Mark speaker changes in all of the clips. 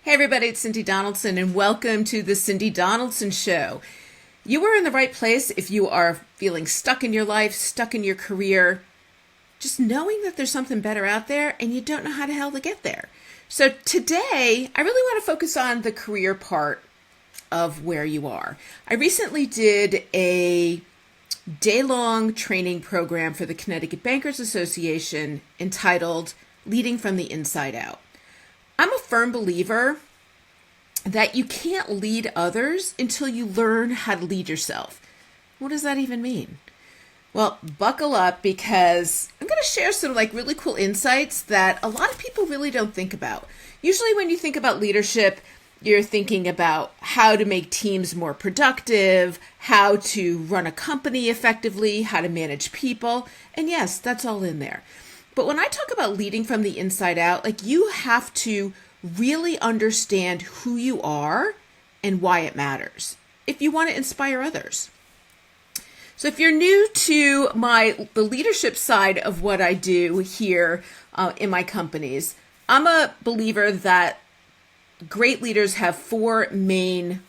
Speaker 1: Hey everybody, it's Cindy Donaldson and welcome to the Cindy Donaldson Show. You are in the right place if you are feeling stuck in your life, stuck in your career, just knowing that there's something better out there and you don't know how the hell to get there. So today, I really want to focus on the career part of where you are. I recently did a day-long training program for the Connecticut Bankers Association entitled Leading from the Inside Out. I'm a firm believer that you can't lead others until you learn how to lead yourself. What does that even mean? Well, buckle up because I'm going to share some really cool insights that a lot of people really don't think about. Usually when you think about leadership, you're thinking about how to make teams more productive, how to run a company effectively, how to manage people. And yes, that's all in there. But when I talk about leading from the inside out, you have to really understand who you are and why it matters if you want to inspire others. So if you're new to the leadership side of what I do here in my companies, I'm a believer that great leaders have four main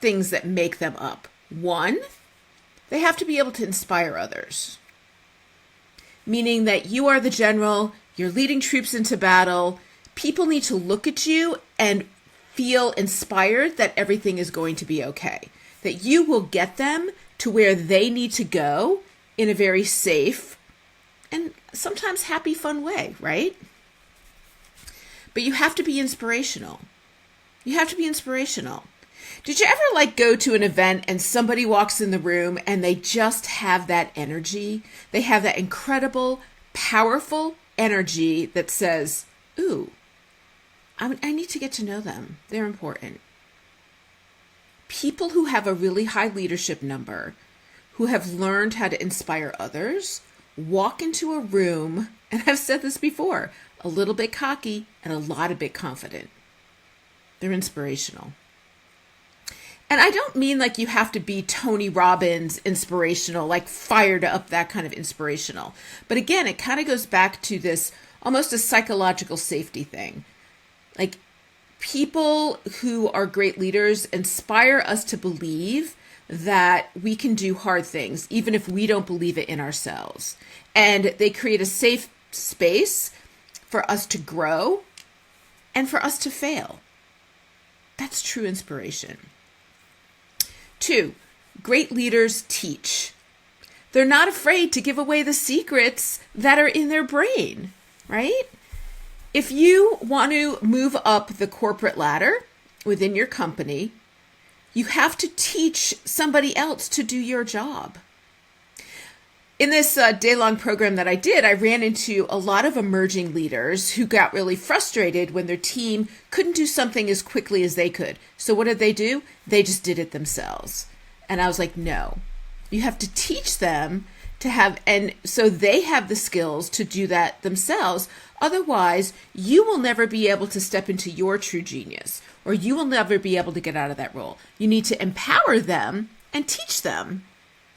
Speaker 1: things that make them up. One, they have to be able to inspire others. Meaning that you are the general, you're leading troops into battle. People need to look at you and feel inspired that everything is going to be okay. That you will get them to where they need to go in a very safe and sometimes happy, fun way, right? But you have to be inspirational. You have to be inspirational. Did you ever go to an event and somebody walks in the room and they just have that energy? They have that incredible, powerful energy that says, ooh, I need to get to know them. They're important. People who have a really high leadership number, who have learned how to inspire others, walk into a room, and I've said this before, a little bit cocky and a lot of bit confident. They're inspirational. And I don't mean you have to be Tony Robbins inspirational, fired up, that kind of inspirational. But again, it kind of goes back to this almost a psychological safety thing. People who are great leaders inspire us to believe that we can do hard things, even if we don't believe it in ourselves. And they create a safe space for us to grow and for us to fail. That's true inspiration. Two, great leaders teach. They're not afraid to give away the secrets that are in their brain, right? If you want to move up the corporate ladder within your company, you have to teach somebody else to do your job. In this day-long program that I did, I ran into a lot of emerging leaders who got really frustrated when their team couldn't do something as quickly as they could. So what did they do? They just did it themselves. And I was like, no, you have to teach them to have, and so they have the skills to do that themselves. Otherwise, you will never be able to step into your true genius, or you will never be able to get out of that role. You need to empower them and teach them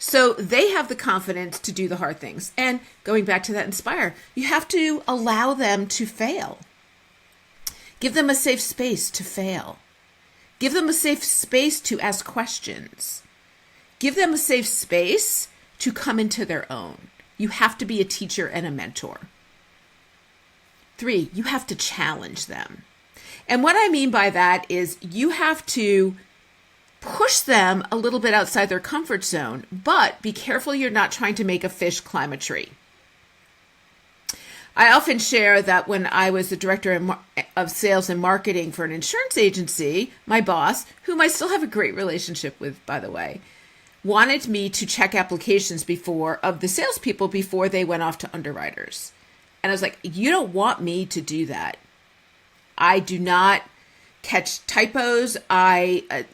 Speaker 1: so they have the confidence to do the hard things. And going back to that inspire, you have to allow them to fail. Give them a safe space to fail. Give them a safe space to ask questions. Give them a safe space to come into their own. You have to be a teacher and a mentor. Three, you have to challenge them. And what I mean by that is you have to push them a little bit outside their comfort zone, but be careful you're not trying to make a fish climb a tree. I often share that when I was the director of sales and marketing for an insurance agency, my boss, whom I still have a great relationship with, by the way, wanted me to check applications of the salespeople before they went off to underwriters. And I was like, you don't want me to do that. I do not catch typos. An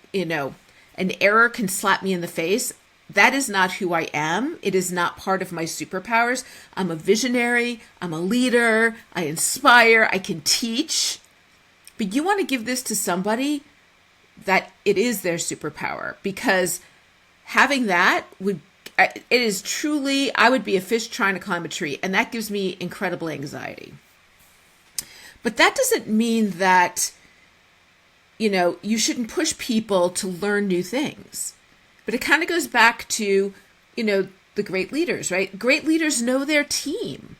Speaker 1: error can slap me in the face. That is not who I am. It is not part of my superpowers. I'm a visionary. I'm a leader. I inspire. I can teach. But you want to give this to somebody that it is their superpower, because having that it is truly, I would be a fish trying to climb a tree, and that gives me incredible anxiety. But that doesn't mean that, you shouldn't push people to learn new things. But it kind of goes back to, the great leaders, right? Great leaders know their team.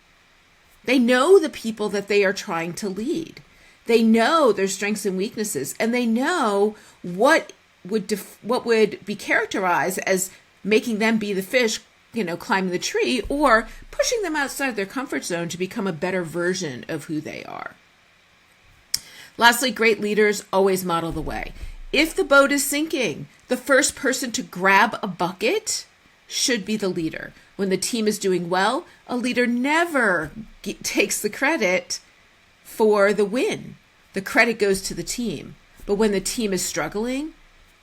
Speaker 1: They know the people that they are trying to lead. They know their strengths and weaknesses, and they know what would be characterized as making them be the fish, climbing the tree, or pushing them outside their comfort zone to become a better version of who they are. Lastly, great leaders always model the way. If the boat is sinking, the first person to grab a bucket should be the leader. When the team is doing well, a leader never takes the credit for the win. The credit goes to the team. But when the team is struggling,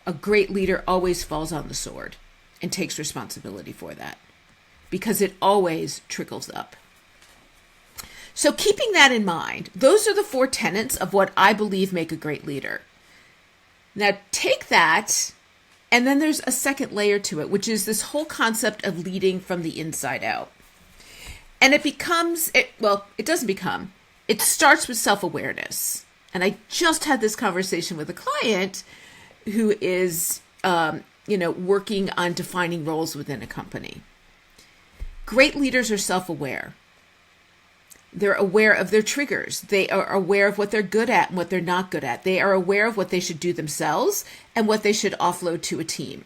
Speaker 1: a great leader always falls on the sword and takes responsibility for that, because it always trickles up. So keeping that in mind, those are the 4 tenets of what I believe make a great leader. Now take that, and then there's a second layer to it, which is this whole concept of leading from the inside out. And it starts with self-awareness. And I just had this conversation with a client who is, working on defining roles within a company. Great leaders are self-aware. They're aware of their triggers. They are aware of what they're good at and what they're not good at. They are aware of what they should do themselves and what they should offload to a team.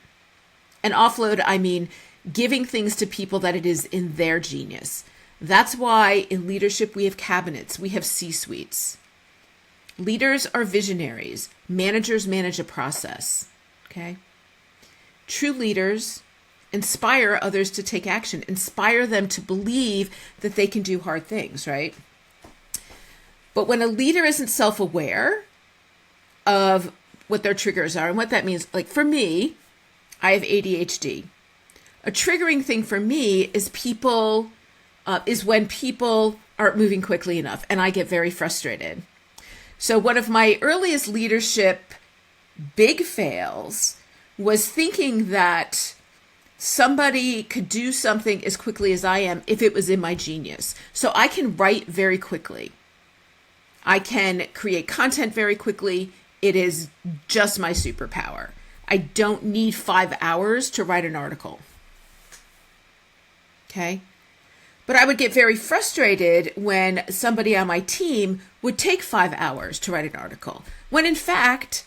Speaker 1: And offload, I mean giving things to people that it is in their genius. That's why in leadership we have cabinets, we have C-suites. Leaders are visionaries. Managers manage a process. Okay? True leaders inspire others to take action, inspire them to believe that they can do hard things, right? But when a leader isn't self-aware of what their triggers are and what that means, like for me, I have ADHD. A triggering thing for me is when people aren't moving quickly enough, and I get very frustrated. So one of my earliest leadership big fails was thinking that somebody could do something as quickly as I am if it was in my genius. So I can write very quickly. I can create content very quickly. It is just my superpower. I don't need 5 hours to write an article. Okay? But I would get very frustrated when somebody on my team would take 5 hours to write an article, when in fact,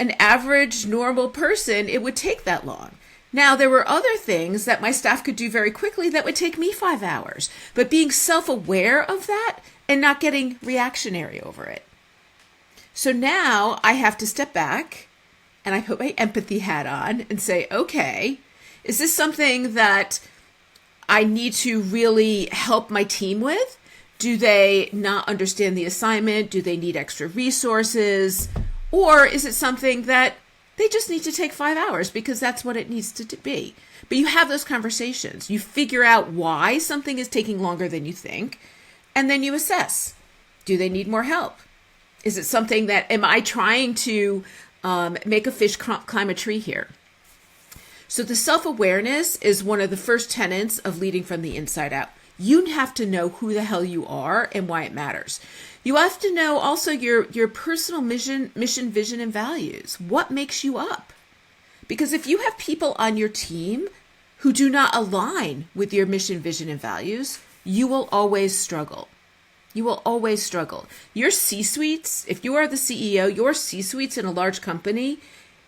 Speaker 1: an average normal person, it would take that long. Now, there were other things that my staff could do very quickly that would take me 5 hours, but being self-aware of that and not getting reactionary over it. So now I have to step back and I put my empathy hat on and say, okay, is this something that I need to really help my team with? Do they not understand the assignment? Do they need extra resources? Or is it something that they just need to take 5 hours because that's what it needs to be? But you have those conversations. You figure out why something is taking longer than you think, and then you assess. Do they need more help? Is it something that, am I trying to make a fish climb a tree here? So the self-awareness is one of the first tenets of leading from the inside out. You have to know who the hell you are and why it matters. You have to know also your personal mission, vision, and values. What makes you up? Because if you have people on your team who do not align with your mission, vision, and values, you will always struggle. You will always struggle. Your C-suites, if you are the CEO, your C-suites in a large company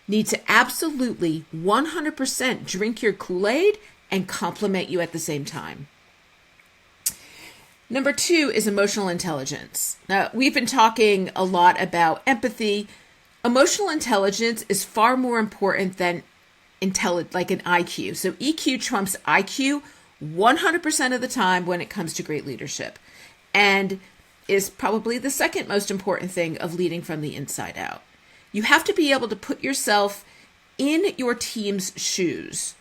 Speaker 1: need to absolutely 100% drink your Kool-Aid and compliment you at the same time. Number 2 is emotional intelligence. Now, we've been talking a lot about empathy. Emotional intelligence is far more important than like an IQ. So EQ trumps IQ 100% of the time when it comes to great leadership, and is probably the second most important thing of leading from the inside out. You have to be able to put yourself in your team's shoes,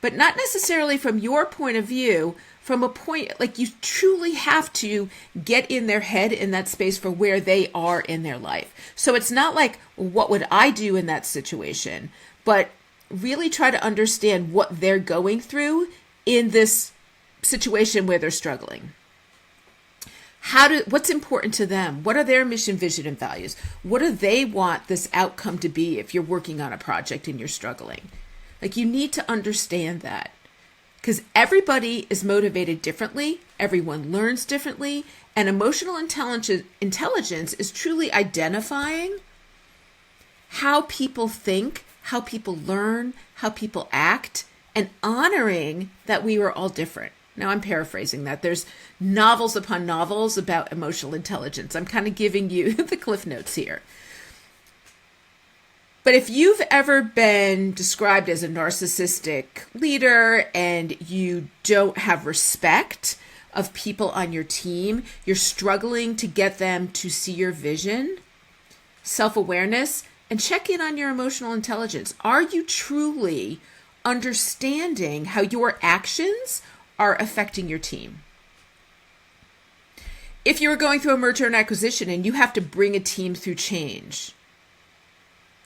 Speaker 1: but not necessarily from your point of view, from a point, like you truly have to get in their head in that space for where they are in their life. So it's not like, what would I do in that situation? But really try to understand what they're going through in this situation where they're struggling. What's important to them? What are their mission, vision, and values? What do they want this outcome to be if you're working on a project and you're struggling? Like, you need to understand that, because everybody is motivated differently. Everyone learns differently. And emotional intelligence is truly identifying how people think, how people learn, how people act, and honoring that we were all different. Now, I'm paraphrasing that. There's novels upon novels about emotional intelligence. I'm kind of giving you the cliff notes here. But if you've ever been described as a narcissistic leader and you don't have respect of people on your team, you're struggling to get them to see your vision, self-awareness, and check in on your emotional intelligence. Are you truly understanding how your actions are affecting your team? If you are going through a merger and acquisition and you have to bring a team through change,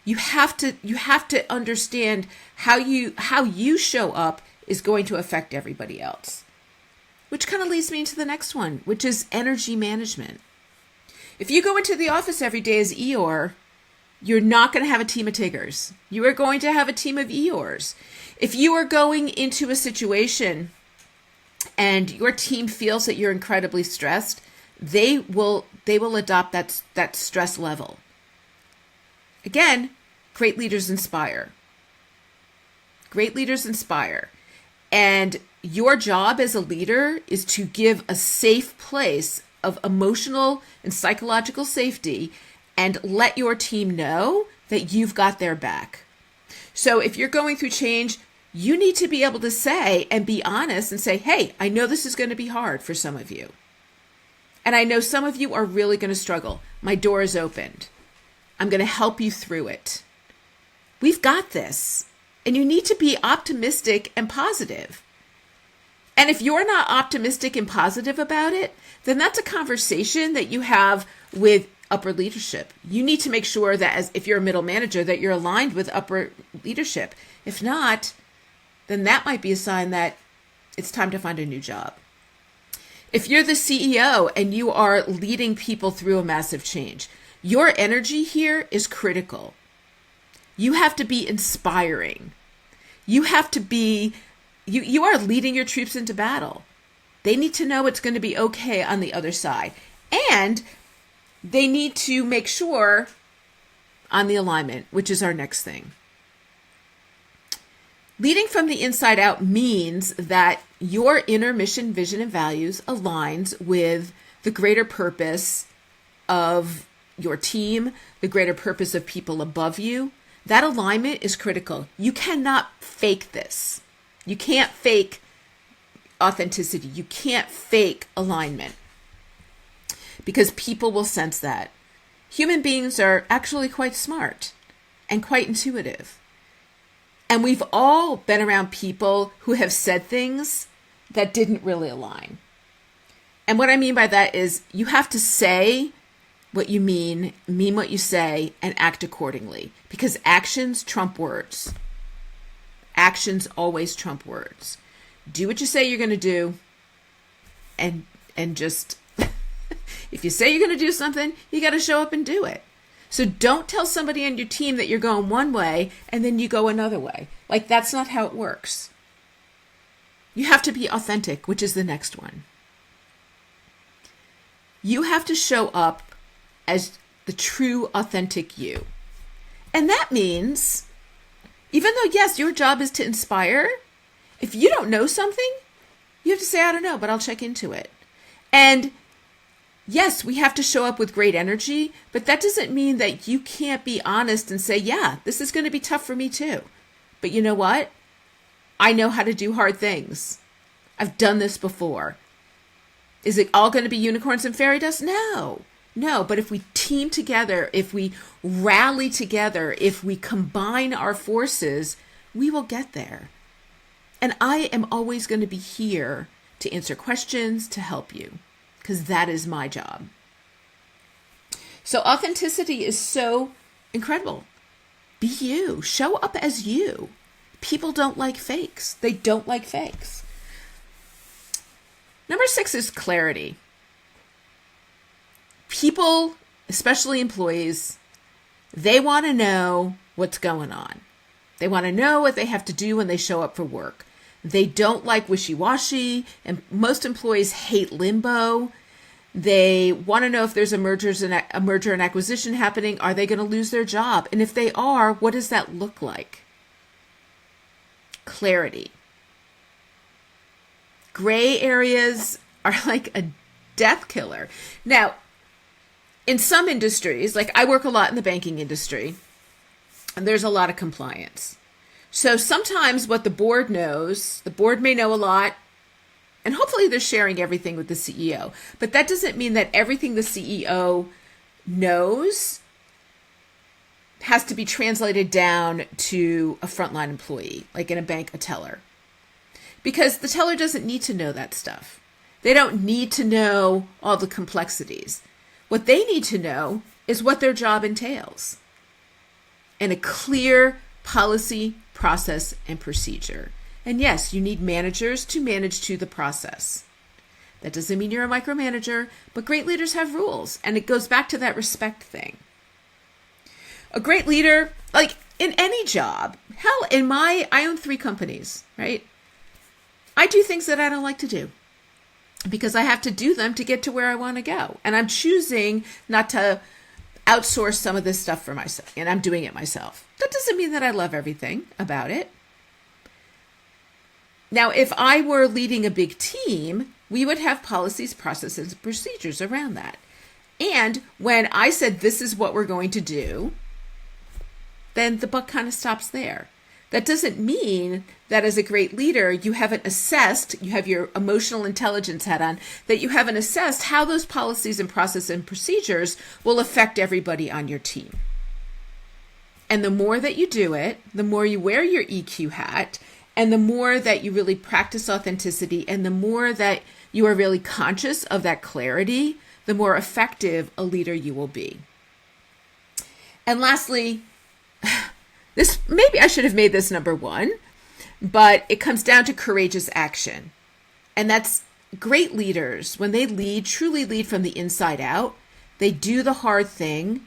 Speaker 1: you have to understand how you show up is going to affect everybody else. Which kind of leads me into the next one, which is energy management. If you go into the office every day as Eeyore, you're not going to have a team of Tiggers. You are going to have a team of Eeyores. If you are going into a situation and your team feels that you're incredibly stressed, they will adopt that stress level. Again, great leaders inspire. Great leaders inspire. And your job as a leader is to give a safe place of emotional and psychological safety and let your team know that you've got their back. So if you're going through change, you need to be able to say and be honest and say, hey, I know this is going to be hard for some of you. And I know some of you are really going to struggle. My door is opened. I'm going to help you through it. We've got this. And you need to be optimistic and positive. And if you're not optimistic and positive about it, then that's a conversation that you have with upper leadership. You need to make sure that if you're a middle manager, that you're aligned with upper leadership. If not, then that might be a sign that it's time to find a new job. If you're the CEO and you are leading people through a massive change, your energy here is critical. You have to be inspiring. You have to be, you are leading your troops into battle. They need to know it's going to be okay on the other side. And they need to make sure on the alignment, which is our next thing. Leading from the inside out means that your inner mission, vision, and values aligns with the greater purpose of your team, the greater purpose of people above you. That alignment is critical. You cannot fake this. You can't fake authenticity. You can't fake alignment because people will sense that. Human beings are actually quite smart and quite intuitive. And we've all been around people who have said things that didn't really align. And what I mean by that is you have to say what you mean what you say, and act accordingly. Because actions trump words. Actions always trump words. Do what you say you're going to do, and just, if you say you're going to do something, you got to show up and do it. So don't tell somebody on your team that you're going one way and then you go another way. Like, that's not how it works. You have to be authentic, which is the next one. You have to show up as the true, authentic you. And that means, even though, yes, your job is to inspire, if you don't know something, you have to say, I don't know, but I'll check into it. And yes, we have to show up with great energy, but that doesn't mean that you can't be honest and say, yeah, this is going to be tough for me too. But you know what? I know how to do hard things. I've done this before. Is it all going to be unicorns and fairy dust? No, but if we team together, if we rally together, if we combine our forces, we will get there. And I am always going to be here to answer questions, to help you, because that is my job. So authenticity is so incredible. Be you. Show up as you. People don't like fakes. They don't like fakes. Number 6 is clarity. People, especially employees, they want to know what's going on. They want to know what they have to do when they show up for work. They don't like wishy-washy, and most employees hate limbo. They want to know if there's a merger and acquisition happening. Are they going to lose their job? And if they are, what does that look like? Clarity. Gray areas are like a death killer. Now, in some industries, like I work a lot in the banking industry, and there's a lot of compliance. So sometimes what the board knows, the board may know a lot, and hopefully they're sharing everything with the CEO. But that doesn't mean that everything the CEO knows has to be translated down to a frontline employee, like in a bank, a teller. Because the teller doesn't need to know that stuff. They don't need to know all the complexities. What they need to know is what their job entails and a clear policy, process, and procedure. And yes, you need managers to manage to the process. That doesn't mean you're a micromanager, but great leaders have rules, and it goes back to that respect thing. A great leader, like in any job, hell, I own 3 companies, right? I do things that I don't like to do because I have to do them to get to where I want to go. And I'm choosing not to outsource some of this stuff for myself, and I'm doing it myself. That doesn't mean that I love everything about it. Now, if I were leading a big team, we would have policies, processes, and procedures around that. And when I said, this is what we're going to do, then the buck kind of stops there. That doesn't mean that as a great leader, you haven't assessed, you have your emotional intelligence hat on, that you haven't assessed how those policies and processes and procedures will affect everybody on your team. And the more that you do it, the more you wear your EQ hat, and the more that you really practice authenticity, and the more that you are really conscious of that clarity, the more effective a leader you will be. And lastly, maybe I should have made this number 1, but it comes down to courageous action. And that's great leaders. When they lead, truly lead from the inside out, they do the hard thing,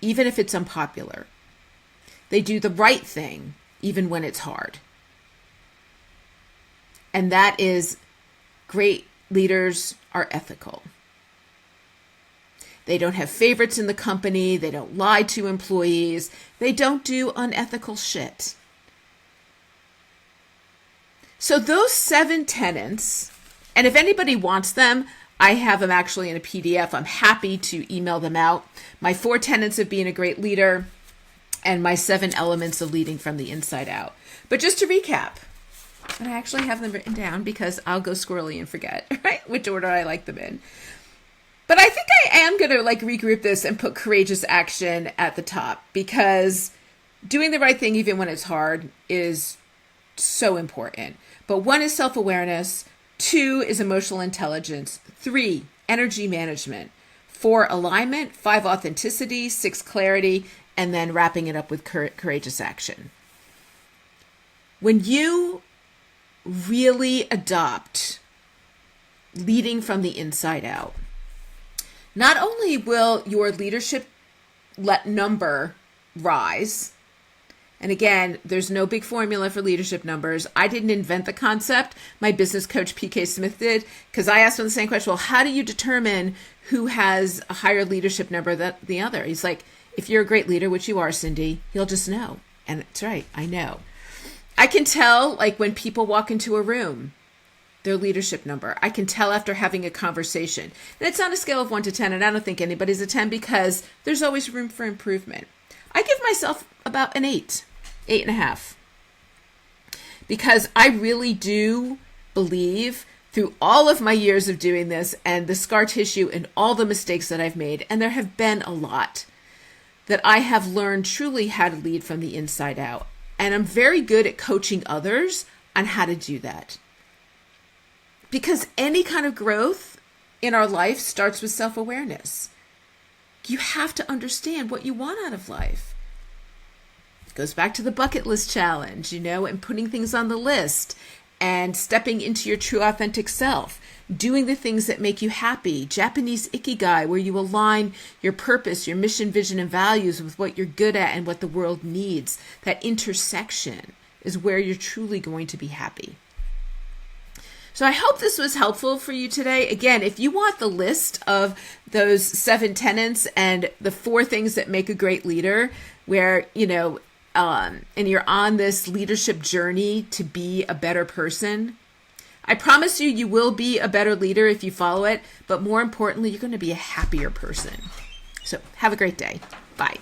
Speaker 1: even if it's unpopular. They do the right thing, even when it's hard. And that is, great leaders are ethical. They don't have favorites in the company. They don't lie to employees. They don't do unethical shit. So those 7 tenets, and if anybody wants them, I have them actually in a PDF. I'm happy to email them out. My 4 tenets of being a great leader and my 7 elements of leading from the inside out. But just to recap, and I actually have them written down because I'll go squirrely and forget, right, which order I like them in. But I think I am going to regroup this and put courageous action at the top, because doing the right thing even when it's hard is so important. But 1 is self-awareness, 2 is emotional intelligence, 3, energy management, 4, alignment, 5, authenticity, 6, clarity, and then wrapping it up with courageous action. When you really adopt leading from the inside out, not only will your leadership number rise, and again, there's no big formula for leadership numbers. I didn't invent the concept. My business coach, PK Smith, did, because I asked him the same question, well, how do you determine who has a higher leadership number than the other? He's like, if you're a great leader, which you are, Cindy, you'll just know. And it's right, I know. I can tell, when people walk into a room, their leadership number. I can tell after having a conversation. And it's on a scale of 1 to 10, and I don't think anybody's a 10 because there's always room for improvement. I give myself about an 8.5. Because I really do believe, through all of my years of doing this and the scar tissue and all the mistakes that I've made, and there have been a lot, that I have learned truly how to lead from the inside out. And I'm very good at coaching others on how to do that. Because any kind of growth in our life starts with self-awareness. You have to understand what you want out of life. It goes back to the bucket list challenge, and putting things on the list and stepping into your true authentic self, doing the things that make you happy, Japanese ikigai, where you align your purpose, your mission, vision, and values with what you're good at and what the world needs. That intersection is where you're truly going to be happy. So I hope this was helpful for you today. Again, if you want the list of those 7 tenets and the 4 things that make a great leader, where, and you're on this leadership journey to be a better person, I promise you, you will be a better leader if you follow it, but more importantly, you're going to be a happier person. So have a great day. Bye.